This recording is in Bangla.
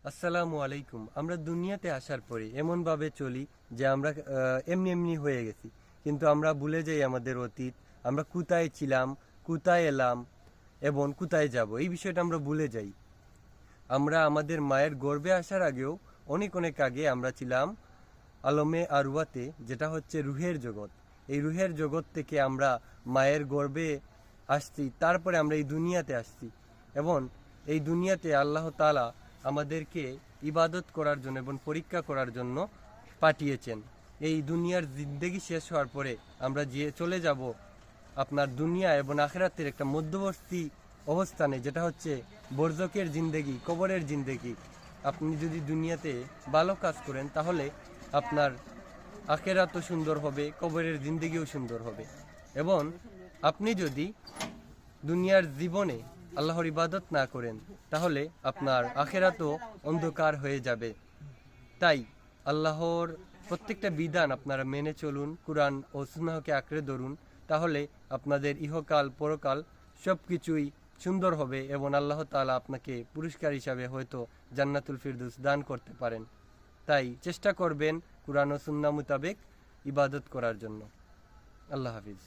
আসসালামু আলাইকুম। আমরা দুনিয়াতে আসার পরে এমনভাবে চলি যে আমরা এমনি এমনি হয়ে গেছি, কিন্তু আমরা ভুলে যাই আমাদের অতীত। আমরা কোথায় ছিলাম, কোথায় এলাম এবং কোথায় যাব, এই বিষয়টা আমরা ভুলে যাই। আমরা আমাদের মায়ের গর্ভে আসার আগেও অনেক অনেক আগে আমরা ছিলাম আলমে আরওয়াতে, যেটা হচ্ছে রুহের জগৎ। এই রুহের জগৎ থেকে আমরা মায়ের গর্ভে আসছি, তারপরে আমরা এই দুনিয়াতে আসছি এবং এই দুনিয়াতে আল্লাহ তাআলা আমাদেরকে ইবাদত করার জন্য এবং পরীক্ষা করার জন্য পাঠিয়েছেন। এই দুনিয়ার জিন্দেগি শেষ হওয়ার পরে আমরা যে চলে যাব আপনার দুনিয়া এবং আখিরাতের একটা মধ্যবর্তী অবস্থানে, যেটা হচ্ছে বরজকের জিন্দেগি, কবরের জিন্দেগি। আপনি যদি দুনিয়াতে ভালো কাজ করেন তাহলে আপনার আখিরাতও সুন্দর হবে, কবরের জিন্দেগিও সুন্দর হবে। এবং আপনি যদি দুনিয়ার জীবনে আল্লাহর ইবাদত না করেন তাহলে আপনার আখিরাতও অন্ধকার হয়ে যাবে। তাই আল্লাহর প্রত্যেকটা বিধান আপনারা মেনে চলুন, কুরআন ও সুন্নাহকে আঁকড়ে ধরুন, তাহলে আপনাদের ইহকাল পরকাল সব কিছুই সুন্দর হবে এবং আল্লাহ তাআলা আপনাকে পুরস্কার হিসাবে হয়তো জান্নাতুল ফিরদৌস দান করতে পারেন। তাই চেষ্টা করবেন কুরআন ও সুন্নাহ মোতাবেক ইবাদত করার জন্য। আল্লাহ হাফিজ।